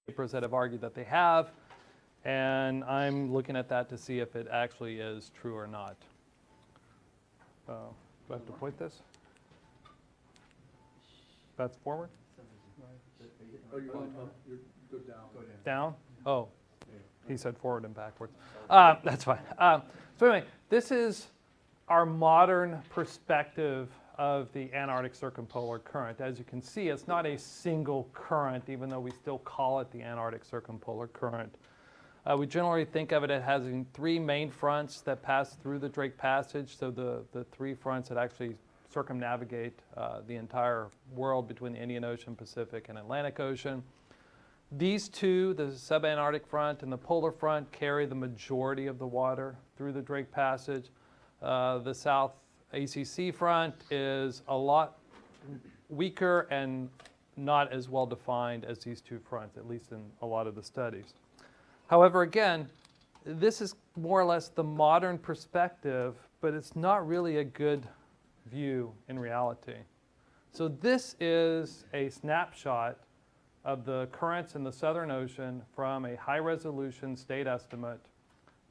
papers that have argued that they have, and I'm looking at that to see if it actually is true or not. Do I have to point this? That's forward? Oh, you're going up, you go down. Down? Oh, he said forward and backwards. That's fine. So anyway, this is our modern perspective of the Antarctic Circumpolar Current. As you can see, it's not a single current, even though we still call it the Antarctic Circumpolar Current. We generally think of it as having three main fronts that pass through the Drake Passage, so the three fronts that actually circumnavigate the entire world between the Indian Ocean, Pacific, and Atlantic Ocean. These two, the subantarctic front and the polar front, carry the majority of the water through the Drake Passage. The South ACC front is a lot weaker and not as well defined as these two fronts, at least in a lot of the studies. However, again, this is more or less the modern perspective, but it's not really a good view in reality. So this is a snapshot of the currents in the Southern Ocean from a high-resolution state estimate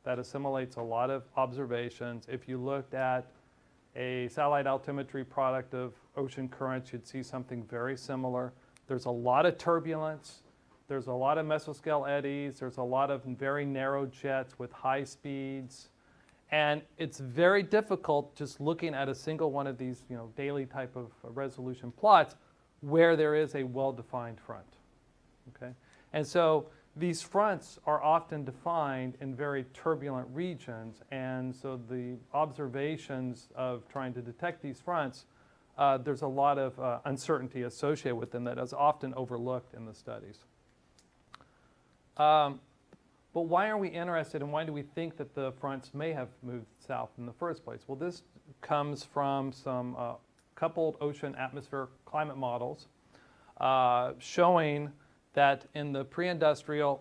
that assimilates a lot of observations. If you looked at a satellite altimetry product of ocean currents, you'd see something very similar. There's a lot of turbulence. There's a lot of mesoscale eddies. There's a lot of very narrow jets with high speeds. And it's very difficult just looking at a single one of these daily type of resolution plots where there is a well-defined front. Okay? And so these fronts are often defined in very turbulent regions, and so the observations of trying to detect these fronts, there's a lot of uncertainty associated with them that is often overlooked in the studies. But why are we interested, and why do we think that the fronts may have moved south in the first place? Well, this comes from some coupled ocean atmosphere climate models showing that in the pre-industrial,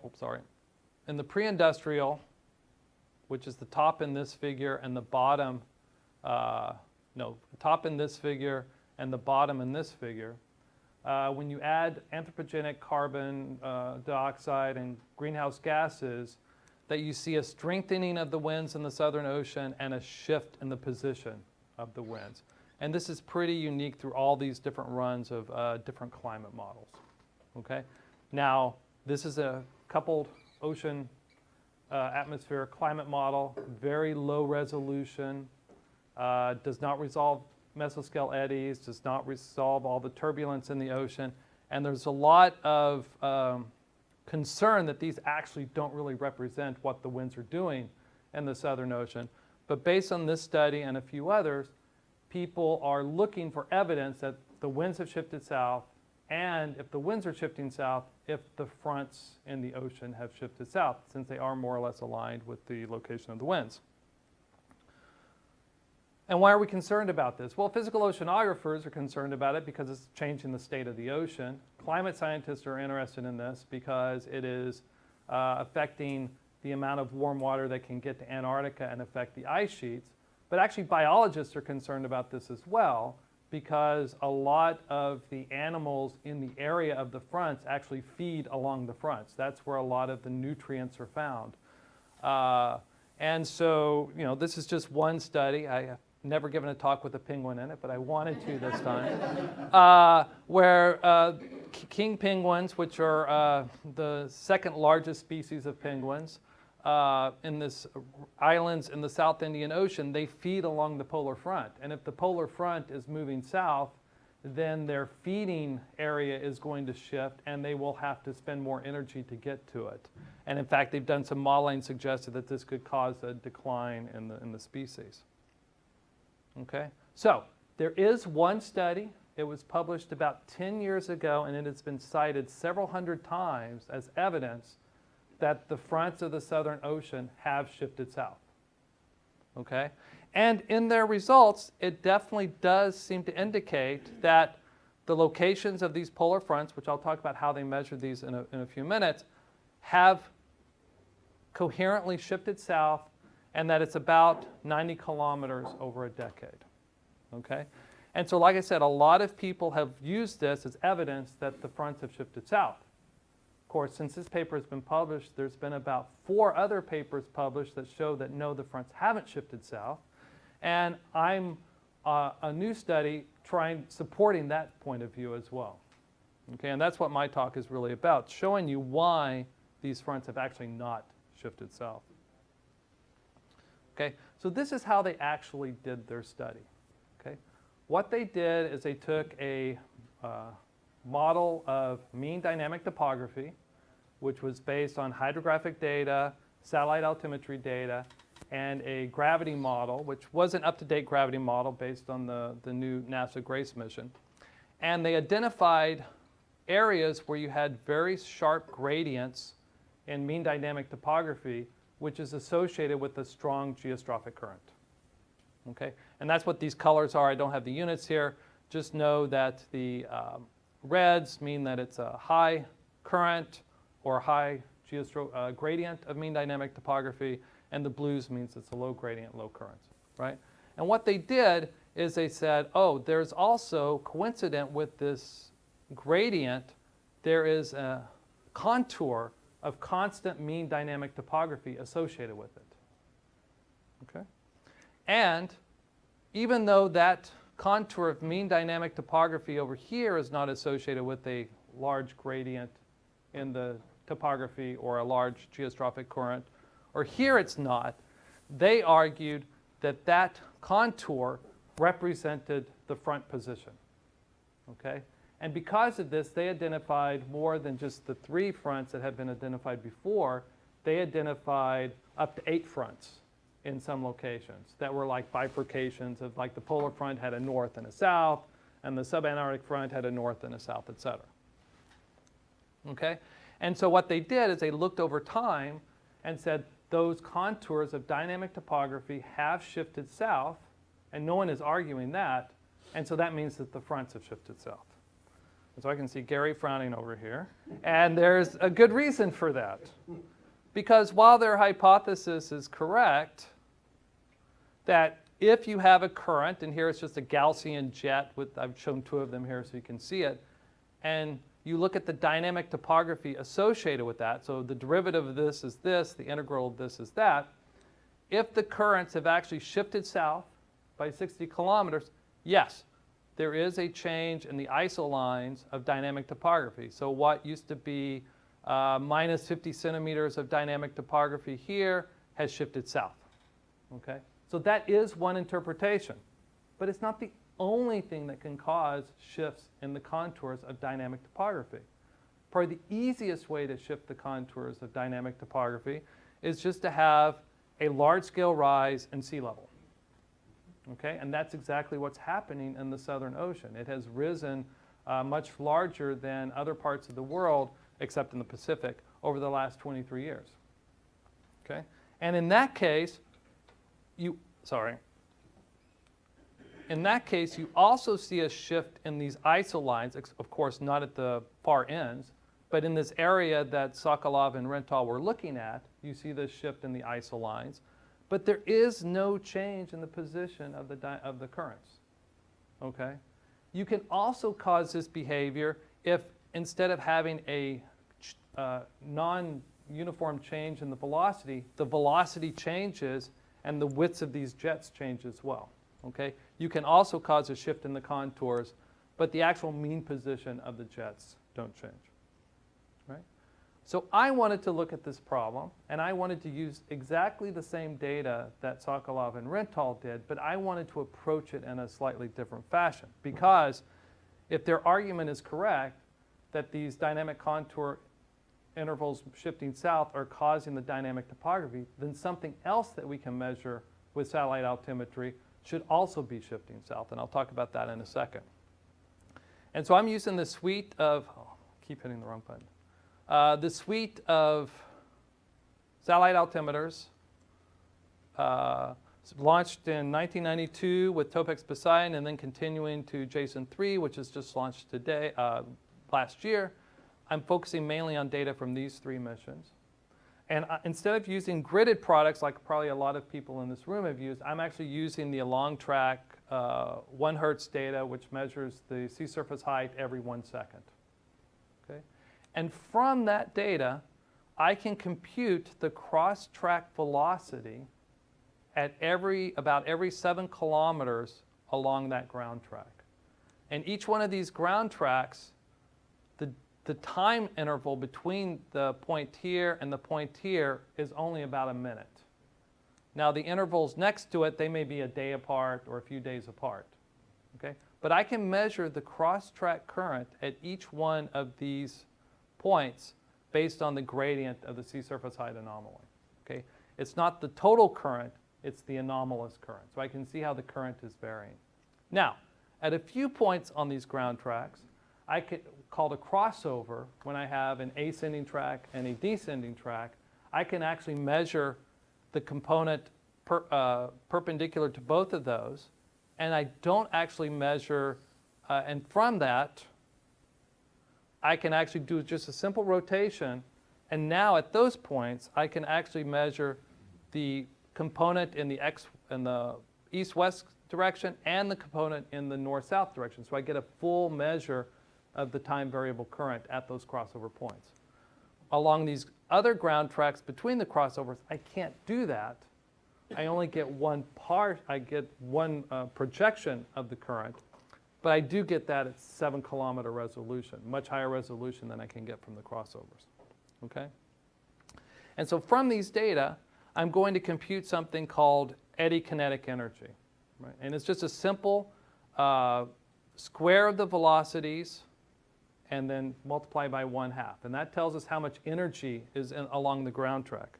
which is the top in this figure and the bottom, top in this figure and the bottom in this figure, when you add anthropogenic carbon dioxide and greenhouse gases, that you see a strengthening of the winds in the Southern Ocean and a shift in the position of the winds. And this is pretty unique through all these different runs of different climate models. Okay? Now, this is a coupled ocean atmosphere climate model, very low resolution, does not resolve mesoscale eddies, does not resolve all the turbulence in the ocean, and there's a lot of concern that these actually don't really represent what the winds are doing in the Southern Ocean. But based on this study and a few others, people are looking for evidence that the winds have shifted south, and if the winds are shifting south, if the fronts in the ocean have shifted south, since they are more or less aligned with the location of the winds. And why are we concerned about this? Well, physical oceanographers are concerned about it because it's changing the state of the ocean. Climate scientists are interested in this because it is affecting the amount of warm water that can get to Antarctica and affect the ice sheets. But actually, biologists are concerned about this as well, because a lot of the animals in the area of the fronts actually feed along the fronts. That's where a lot of the nutrients are found. And so, this is just one study. I have never given a talk with a penguin in it, but I wanted to this time, where king penguins, which are the second largest species of penguins, in this islands in the South Indian Ocean, they feed along the polar front. And if the polar front is moving south, then their feeding area is going to shift and they will have to spend more energy to get to it. And in fact, they've done some modeling suggested that this could cause a decline in the species. Okay, so there is one study. It was published about 10 years ago, and it has been cited several hundred times as evidence that the fronts of the Southern Ocean have shifted south. Okay? And in their results, it definitely does seem to indicate that the locations of these polar fronts, which I'll talk about how they measure these in a few minutes, have coherently shifted south, and that it's about 90 kilometers over a decade. Okay? And so, like I said, a lot of people have used this as evidence that the fronts have shifted south. course, since this paper has been published, there's been about 4 other papers published that show that no, the fronts haven't shifted south. And I'm a new study supporting that point of view as well. Okay, and that's what my talk is really about, showing you why these fronts have actually not shifted south. Okay, so this is how they actually did their study. Okay, what they did is they took a model of mean dynamic topography, which was based on hydrographic data, satellite altimetry data, and a gravity model, which was an up-to-date gravity model based on the new NASA GRACE mission. And they identified areas where you had very sharp gradients in mean dynamic topography, which is associated with a strong geostrophic current. Okay? And that's what these colors are. I don't have the units here. Just know that the reds mean that it's a high current or high gradient of mean dynamic topography, and the blues means it's a low gradient, low current, right? And what they did is they said, oh, there's also, coincident with this gradient, there is a contour of constant mean dynamic topography associated with it. Okay? And even though that contour of mean dynamic topography over here is not associated with a large gradient in the topography or a large geostrophic current, or here it's not, they argued that that contour represented the front position. Okay? And because of this, they identified more than just the 3 fronts that had been identified before. They identified up to 8 fronts in some locations that were like bifurcations of, like, the polar front had a north and a south, and the subantarctic front had a north and a south, et cetera. Okay? And so what they did is they looked over time and said those contours of dynamic topography have shifted south, and no one is arguing that, and so that means that the fronts have shifted south. And so I can see Gary frowning over here, and there's a good reason for that. Because while their hypothesis is correct, that if you have a current, and here it's just a Gaussian jet, I've shown 2 of them here so you can see it, and you look at the dynamic topography associated with that, so the derivative of this is this, the integral of this is that, if the currents have actually shifted south by 60 kilometers, yes, there is a change in the isolines of dynamic topography. So what used to be minus 50 centimeters of dynamic topography here has shifted south. Okay? So that is one interpretation, but it's not the only thing that can cause shifts in the contours of dynamic topography. Probably the easiest way to shift the contours of dynamic topography is just to have a large-scale rise in sea level. Okay? And that's exactly what's happening in the Southern Ocean. It has risen much larger than other parts of the world, except in the Pacific, over the last 23 years. Okay? And in that case, you also see a shift in these isolines, of course not at the far ends, but in this area that Sokolov and Rental were looking at, you see this shift in the isolines. But there is no change in the position of the currents. Okay? You can also cause this behavior if instead of having a non-uniform change in the velocity changes and the widths of these jets change as well. Okay? You can also cause a shift in the contours, but the actual mean position of the jets don't change. Right? So I wanted to look at this problem, and I wanted to use exactly the same data that Sokolov and Rental did, but I wanted to approach it in a slightly different fashion. Because if their argument is correct, that these dynamic contour intervals shifting south are causing the dynamic topography, then something else that we can measure with satellite altimetry should also be shifting south, and I'll talk about that in a second. And so I'm using the suite of, keep hitting the wrong button. The suite of satellite altimeters launched in 1992 with Topex Poseidon, and then continuing to JSON 3, which is just launched today, last year. I'm focusing mainly on data from these 3 missions. And instead of using gridded products like probably a lot of people in this room have used, I'm actually using the along track 1 hertz data, which measures the sea surface height every 1 second. Okay? And from that data, I can compute the cross-track velocity at about every 7 kilometers along that ground track. And each one of these ground tracks, the time interval between the point here and the point here is only about a minute. Now, the intervals next to it, they may be a day apart or a few days apart. Okay? But I can measure the cross-track current at each one of these points based on the gradient of the sea surface height anomaly. Okay? It's not the total current, it's the anomalous current. So I can see how the current is varying. Now, at a few points on these ground tracks, called a crossover, when I have an ascending track and a descending track, I can actually measure the component perpendicular to both of those, and I don't actually measure, and from that, I can actually do just a simple rotation, and now at those points, I can actually measure the component in the east-west direction and the component in the north-south direction. So I get a full measure of the time variable current at those crossover points. Along these other ground tracks between the crossovers, I can't do that. I only get one projection of the current, but I do get that at 7 kilometer resolution, much higher resolution than I can get from the crossovers. Okay? And so from these data, I'm going to compute something called eddy kinetic energy. Right? And it's just a simple square of the velocities and then multiply by 1/2. And that tells us how much energy is along the ground track.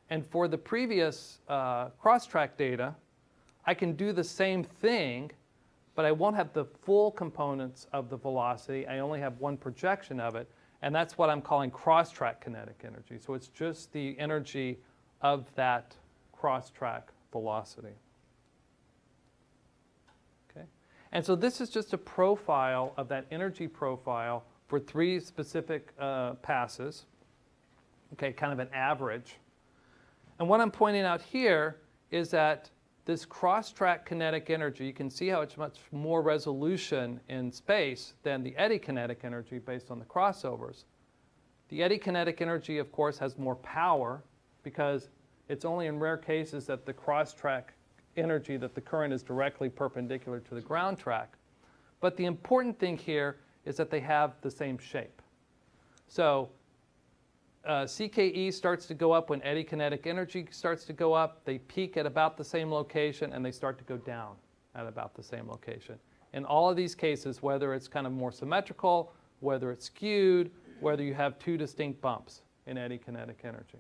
And for the previous cross-track data, I can do the same thing, but I won't have the full components of the velocity. I only have one projection of it, and that's what I'm calling cross-track kinetic energy. So it's just the energy of that cross-track velocity. Okay? And so this is just a profile of that energy profile for 3 specific passes, okay, kind of an average. And what I'm pointing out here is that this cross-track kinetic energy, you can see how it's much more resolution in space than the eddy kinetic energy based on the crossovers. The eddy kinetic energy, of course, has more power because it's only in rare cases that the cross-track energy, that the current is directly perpendicular to the ground track. But the important thing here is that they have the same shape. So CKE starts to go up when eddy kinetic energy starts to go up. They peak at about the same location, and they start to go down at about the same location. In all of these cases, whether it's kind of more symmetrical, whether it's skewed, whether you have 2 distinct bumps in eddy kinetic energy.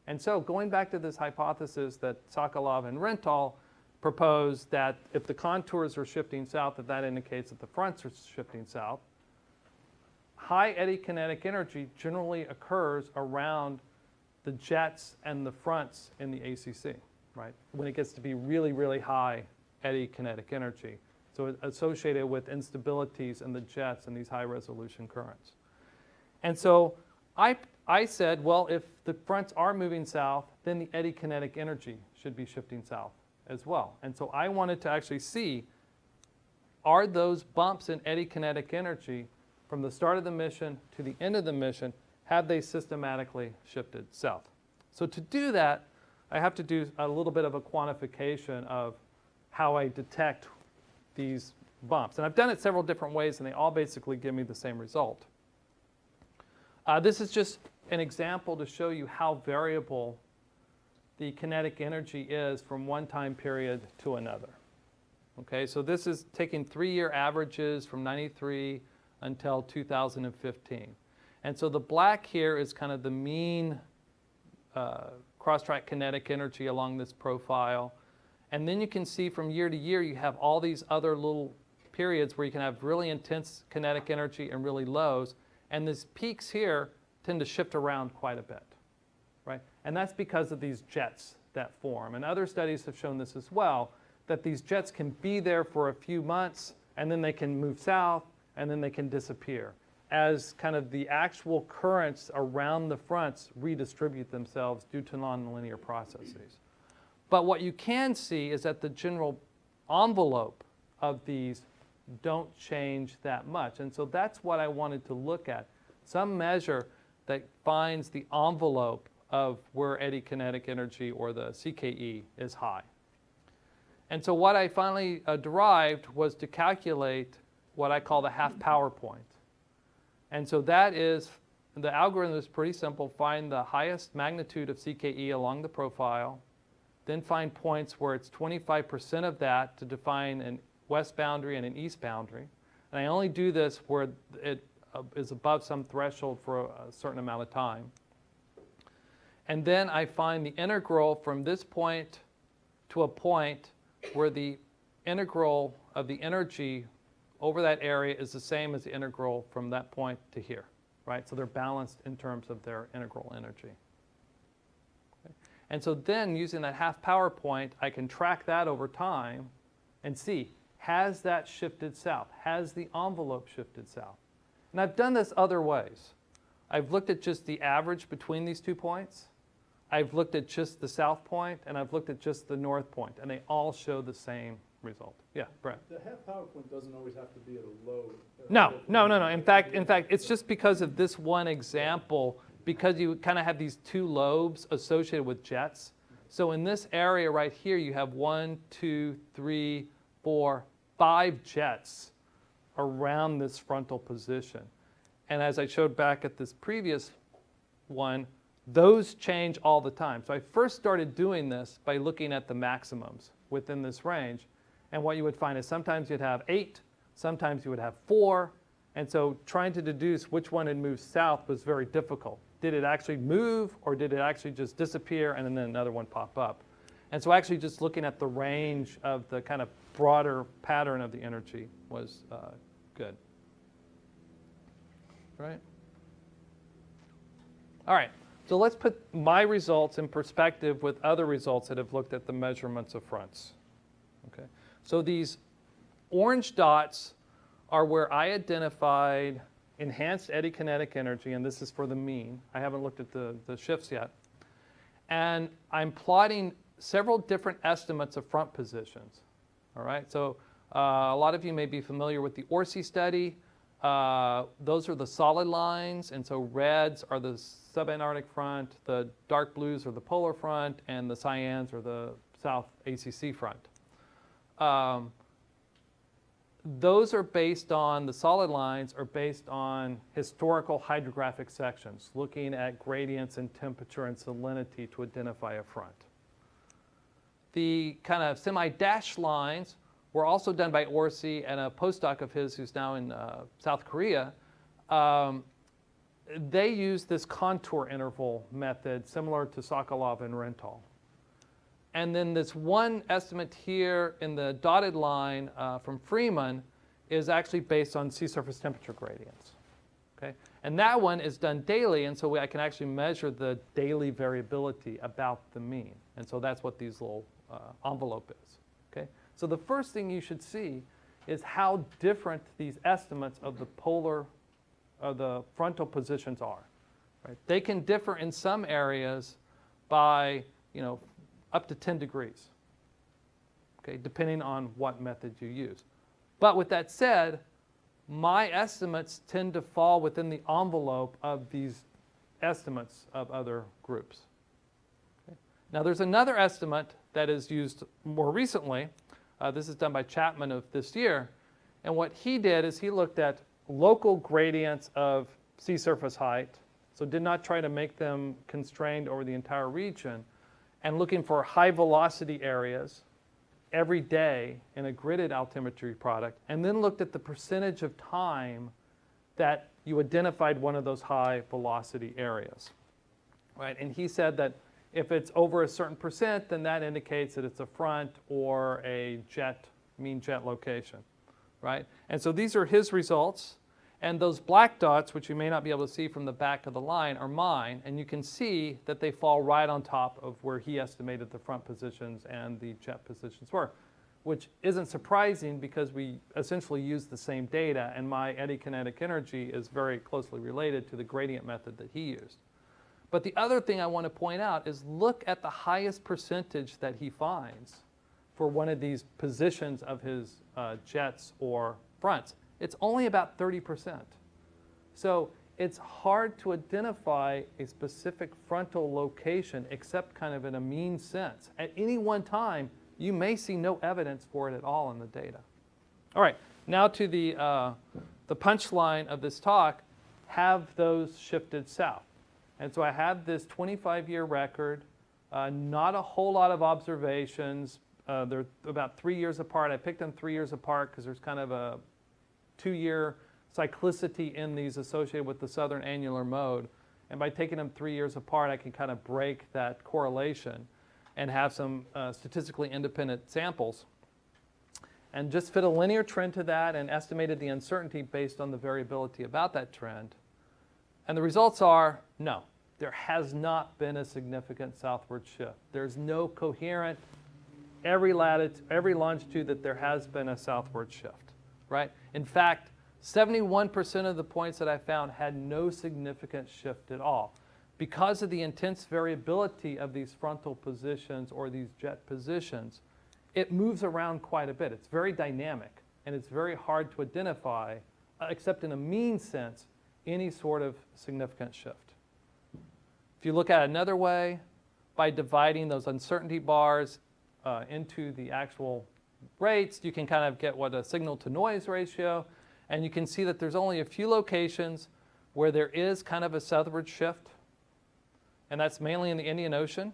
And so going back to this hypothesis that Sokolov and Rintal proposed that if the contours are shifting south, that indicates that the fronts are shifting south. High eddy kinetic energy generally occurs around the jets and the fronts in the ACC, right? When it gets to be really, really high eddy kinetic energy. So it's associated with instabilities in the jets and these high resolution currents. And so I said, well, if the fronts are moving south, then the eddy kinetic energy should be shifting south as well. And so I wanted to actually see, are those bumps in eddy kinetic energy from the start of the mission to the end of the mission, have they systematically shifted south? So to do that, I have to do a little bit of a quantification of how I detect these bumps. And I've done it several different ways, and they all basically give me the same result. This is just an example to show you how variable the kinetic energy is from one time period to another. Okay, so this is taking 3-year averages from 93 until 2015. And so the black here is kind of the mean cross-track kinetic energy along this profile. And then you can see from year to year, you have all these other little periods where you can have really intense kinetic energy and really lows. And these peaks here tend to shift around quite a bit, right? And that's because of these jets that form. And other studies have shown this as well, that these jets can be there for a few months, and then they can move south, and then they can disappear as kind of the actual currents around the fronts redistribute themselves due to nonlinear processes. But what you can see is that the general envelope of these don't change that much. And so that's what I wanted to look at. some measure that finds the envelope of where eddy kinetic energy, or the CKE, is high. And so what I finally derived was to calculate what I call the half power point. And so that is, the algorithm is pretty simple. Find the highest magnitude of CKE along the profile, then find points where it's 25% of that to define an west boundary and an east boundary. And I only do this where it is above some threshold for a certain amount of time. And then I find the integral from this point to a point where the integral of the energy over that area is the same as the integral from that point to here, right? So they're balanced in terms of their integral energy. Okay. And so then, using that half power point, I can track that over time and see, has that shifted south? Has the envelope shifted south? And I've done this other ways. I've looked at just the average between these 2 points. I've looked at just the south point, and I've looked at just the north point, and they all show the same result. Yeah, Brett. The half power point doesn't always have to be at a low. No. In fact, it's just because of this one example, because you kind of have these 2 lobes associated with jets. So in this area right here, you have 1, 2, 3, 4, 5 jets around this frontal position. And as I showed back at this previous one, those change all the time. So I first started doing this by looking at the maximums within this range. And what you would find is sometimes you'd have 8, sometimes you would have 4. And so trying to deduce which one had moved south was very difficult. Did it actually move, or did it actually just disappear and then another one pop up? And so actually just looking at the range of the kind of broader pattern of the energy was good. Right? All right. So let's put my results in perspective with other results that have looked at the measurements of fronts. Okay. So these orange dots are where I identified enhanced eddy kinetic energy, and this is for the mean. I haven't looked at the shifts yet. And I'm plotting several different estimates of front positions. All right. So a lot of you may be familiar with the Orsi study. Those are the solid lines, and so reds are the subantarctic front, the dark blues are the polar front, and the cyans are the South ACC front. Those are based on, the solid lines are based on historical hydrographic sections, looking at gradients in temperature and salinity to identify a front. The kind of semi-dashed lines were also done by Orsi and a postdoc of his who's now in South Korea. They use this contour interval method similar to Sokolov and Rental. And then this one estimate here in the dotted line from Freeman is actually based on sea surface temperature gradients. Okay? And that one is done daily, and so I can actually measure the daily variability about the mean. And so that's what these little envelope is. Okay? So the first thing you should see is how different these estimates of the polar, the frontal positions are. Right? They can differ in some areas by, up to 10 degrees, okay, depending on what method you use. But with that said, my estimates tend to fall within the envelope of these estimates of other groups. Okay? Now there's another estimate that is used more recently. This is done by Chapman of this year. And what he did is he looked at local gradients of sea surface height, so did not try to make them constrained over the entire region, and looking for high velocity areas every day in a gridded altimetry product, and then looked at the percentage of time that you identified one of those high velocity areas. Right? And he said that if it's over a certain percent, then that indicates that it's a front or a jet, mean jet location. Right? And so these are his results. And those black dots, which you may not be able to see from the back of the line, are mine. And you can see that they fall right on top of where he estimated the front positions and the jet positions were, which isn't surprising because we essentially use the same data, and my eddy kinetic energy is very closely related to the gradient method that he used. But the other thing I want to point out is look at the highest percentage that he finds for one of these positions of his jets or fronts. It's only about 30%. So it's hard to identify a specific frontal location except kind of in a mean sense. At any one time, you may see no evidence for it at all in the data. All right, now to the punchline of this talk, have those shifted south? And so I have this 25-year record, not a whole lot of observations. They're about 3 years apart. I picked them 3 years apart because there's kind of a 2-year cyclicity in these associated with the southern annular mode. And by taking them 3 years apart, I can kind of break that correlation and have some statistically independent samples. And just fit a linear trend to that and estimated the uncertainty based on the variability about that trend. And the results are, no, there has not been a significant southward shift. There's no coherent, every longitude that there has been a southward shift, right? In fact, 71% of the points that I found had no significant shift at all. Because of the intense variability of these frontal positions or these jet positions, it moves around quite a bit. It's very dynamic, and it's very hard to identify, except in a mean sense, any sort of significant shift. If you look at it another way, by dividing those uncertainty bars into the actual rates, you can kind of get what a signal-to-noise ratio, and you can see that there's only a few locations where there is kind of a southward shift, and that's mainly in the Indian Ocean.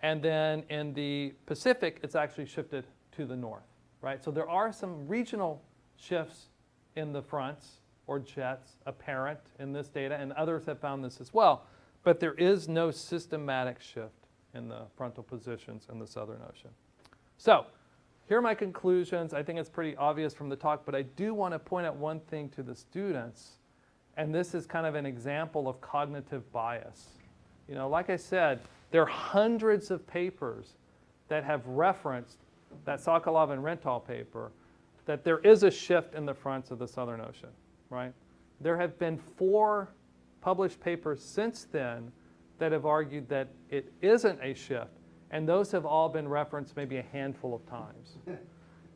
And then in the Pacific, it's actually shifted to the north, right? So there are some regional shifts in the fronts or jets apparent in this data, and others have found this as well. But there is no systematic shift in the frontal positions in the Southern Ocean. So here are my conclusions. I think it's pretty obvious from the talk, but I do want to point out one thing to the students, and this is kind of an example of cognitive bias. You know, like I said, there are hundreds of papers that have referenced that Sokolov and Rental paper, that there is a shift in the fronts of the Southern Ocean, right? There have been 4 published papers since then that have argued that it isn't a shift, and those have all been referenced maybe a handful of times.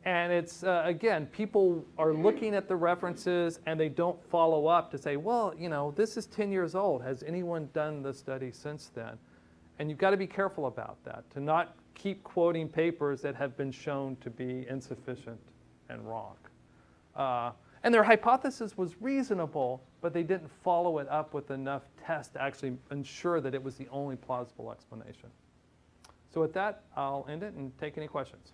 And it's, again, people are looking at the references and they don't follow up to say, well, you know, this is 10 years old. Has anyone done the study since then? And you've got to be careful about that, to not keep quoting papers that have been shown to be insufficient and wrong. And their hypothesis was reasonable, but they didn't follow it up with enough tests to actually ensure that it was the only plausible explanation. So with that, I'll end it and take any questions.